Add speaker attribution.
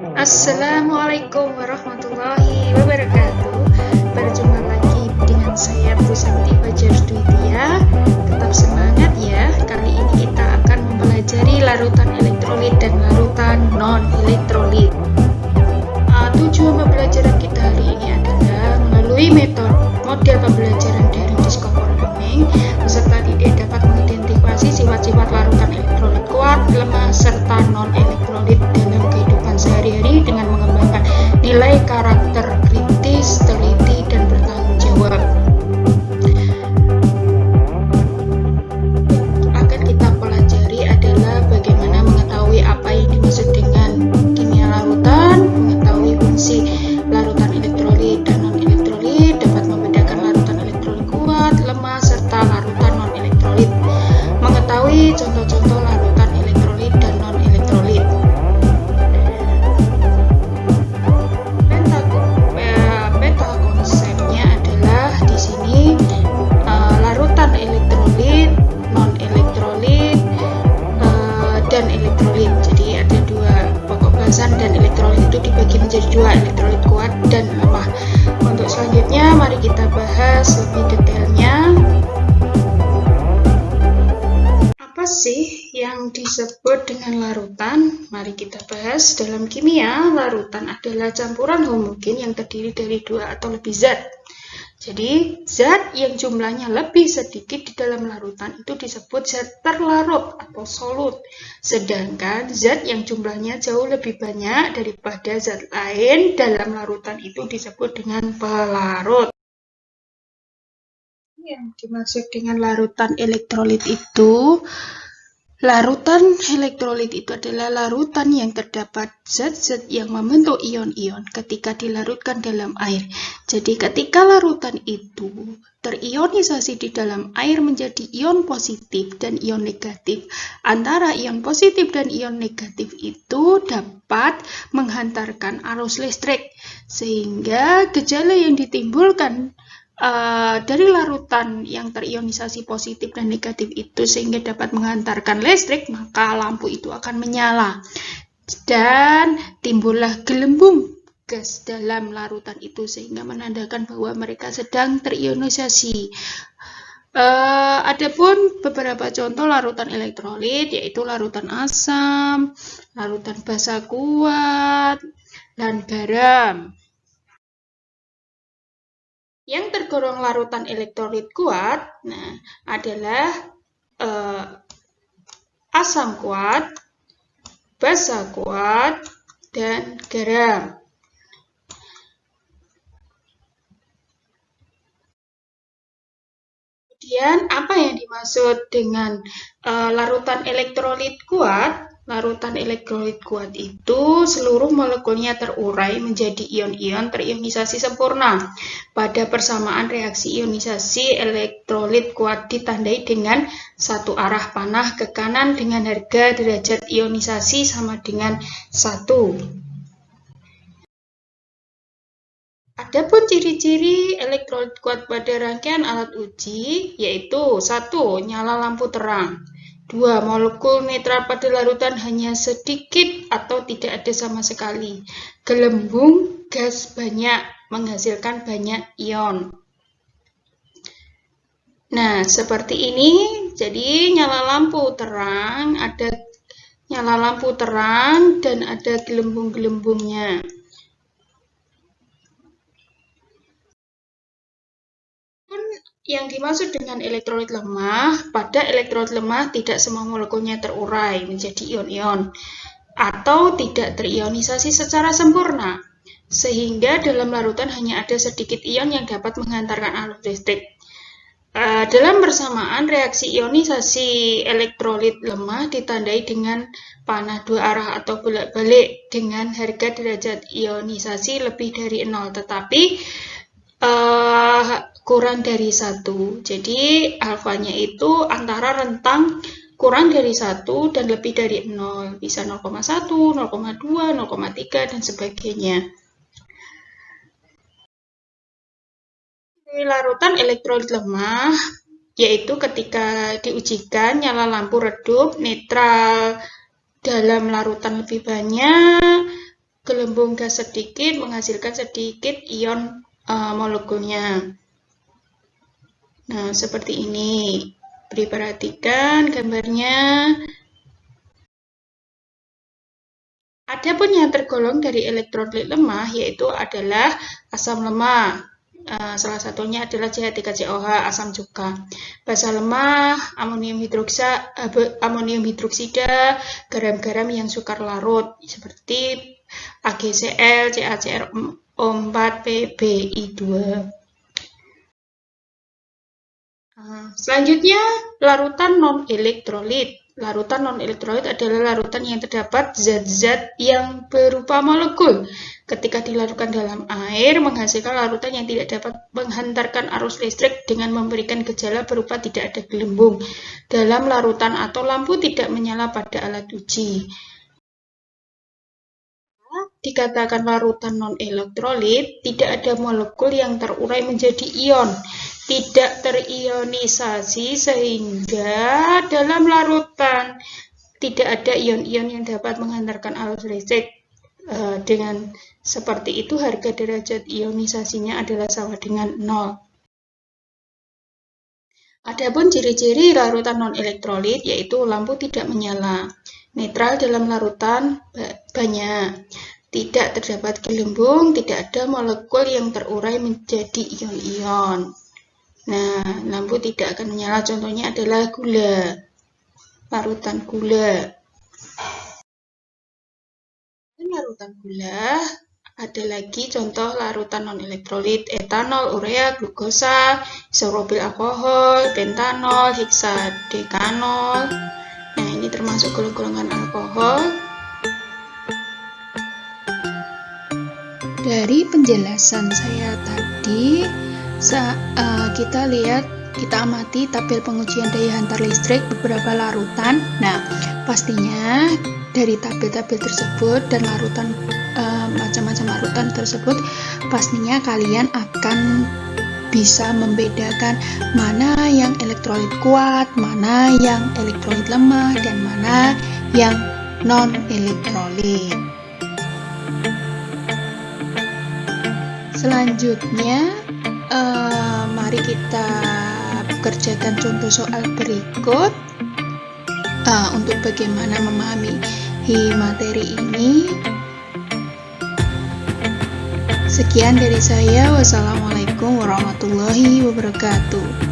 Speaker 1: Assalamualaikum warahmatullahi wabarakatuh. Berjumpa lagi dengan saya Pusanti Fajar Dwitia. Tetap semangat ya. Kali ini kita akan mempelajari larutan elektrolit dan larutan non-elektrolit. Tujuan pembelajaran kita hari ini adalah melalui model pembelajaran dari Discover Learning, peserta didik dapat mengidentifikasi sifat-sifat larutan elektrolit kuat, lemah, serta non-elektrolit dalam kehidupan sehari-hari dengan mengembangkan nilai karakter kritis, teliti, dan bertanggung jawab. Akan kita pelajari adalah bagaimana mengetahui apa yang dimaksud dengan kimia larutan, mengetahui fungsi larutan elektrolit dan non-elektrolit, dapat membedakan larutan elektrolit kuat, lemah, serta larutan non-elektrolit, mengetahui contoh-contoh larutan elektrolit dan non-elektrolit. Peta konsepnya adalah di sini larutan elektrolit, non-elektrolit, dan elektrolit. Jadi ada dua pokok bahasan, dan elektrolit itu dibagi menjadi dua, elektrolit kuat dan lemah. Untuk selanjutnya mari kita bahas lebih detailnya. Apa sih yang disebut dengan larutan? Mari kita bahas. Dalam kimia, larutan adalah campuran homogen yang terdiri dari dua atau lebih zat. Jadi, zat yang jumlahnya lebih sedikit di dalam larutan itu disebut zat terlarut atau solut. Sedangkan zat yang jumlahnya jauh lebih banyak daripada zat lain dalam larutan itu disebut dengan pelarut. Yang dimaksud dengan larutan elektrolit itu, larutan elektrolit itu adalah larutan yang terdapat zat-zat yang membentuk ion-ion ketika dilarutkan dalam air. Jadi ketika larutan itu terionisasi di dalam air menjadi ion positif dan ion negatif, antara ion positif dan ion negatif itu dapat menghantarkan arus listrik, sehingga gejala yang ditimbulkan dari larutan yang terionisasi positif dan negatif itu sehingga dapat menghantarkan listrik, maka lampu itu akan menyala dan timbullah gelembung gas dalam larutan itu sehingga menandakan bahwa mereka sedang terionisasi. Adapun beberapa contoh larutan elektrolit yaitu larutan asam, larutan basa kuat, dan garam. Yang tergolong larutan elektrolit kuat adalah asam kuat, basa kuat, dan garam. Kemudian apa yang dimaksud dengan larutan elektrolit kuat? Larutan elektrolit kuat itu seluruh molekulnya terurai menjadi ion-ion terionisasi sempurna. Pada persamaan reaksi ionisasi, elektrolit kuat ditandai dengan satu arah panah ke kanan dengan harga derajat ionisasi sama dengan 1. Adapun ciri-ciri elektrolit kuat pada rangkaian alat uji yaitu 1. Nyala lampu terang. 2. Molekul netral pada larutan hanya sedikit atau tidak ada sama sekali. Gelembung gas banyak, menghasilkan banyak ion. Nah, seperti ini. Jadi nyala lampu terang dan ada gelembung-gelembungnya. Yang dimaksud dengan elektrolit lemah, pada elektrolit lemah tidak semua molekulnya terurai menjadi ion-ion atau tidak terionisasi secara sempurna, sehingga dalam larutan hanya ada sedikit ion yang dapat menghantarkan arus listrik. Dalam bersamaan, reaksi ionisasi elektrolit lemah ditandai dengan panah dua arah atau bolak-balik dengan harga derajat ionisasi lebih dari 0, tetapi kurang dari 1. Jadi alfanya itu antara rentang kurang dari 1 dan lebih dari 0. Bisa 0,1, 0,2, 0,3, dan sebagainya. Larutan elektrolit lemah yaitu ketika diujikan nyala lampu redup, netral dalam larutan lebih banyak, gelembung gas sedikit menghasilkan sedikit ion molekulnya. Nah, seperti ini. Perhatikan gambarnya. Adapun yang tergolong dari elektrolit lemah yaitu adalah asam lemah. Salah satunya adalah CH3COH, asam cuka. Basa lemah, amonium hidroksida, garam-garam yang sukar larut seperti AgCl, CaCrO4, PbI2. Selanjutnya, larutan non-elektrolit. Larutan non-elektrolit adalah larutan yang terdapat zat-zat yang berupa molekul. Ketika dilarutkan dalam air, menghasilkan larutan yang tidak dapat menghantarkan arus listrik dengan memberikan gejala berupa tidak ada gelembung dalam larutan atau lampu tidak menyala pada alat uji. Dikatakan larutan non-elektrolit, tidak ada molekul yang terurai menjadi ion, tidak terionisasi sehingga dalam larutan tidak ada ion-ion yang dapat menghantarkan arus listrik. Dengan seperti itu, harga derajat ionisasinya adalah sama dengan 0. Adapun ciri-ciri larutan non-elektrolit yaitu lampu tidak menyala, netral dalam larutan banyak, tidak terdapat gelembung, tidak ada molekul yang terurai menjadi ion-ion. Nah, lampu tidak akan menyala, contohnya adalah gula, larutan gula. Larutan gula, ada lagi contoh larutan non-elektrolit, etanol, urea, glukosa, isoprobil alkohol, pentanol, heksadekanol. Nah, ini termasuk golongan alkohol. Dari penjelasan saya tadi, kita amati tabel pengujian daya hantar listrik beberapa larutan. Nah, pastinya dari tabel-tabel tersebut dan larutan macam-macam larutan tersebut, pastinya kalian akan bisa membedakan mana yang elektrolit kuat, mana yang elektrolit lemah, dan mana yang non-elektrolit. Selanjutnya, mari kita kerjakan contoh soal berikut untuk bagaimana memahami materi ini. Sekian dari saya. Wassalamualaikum warahmatullahi wabarakatuh.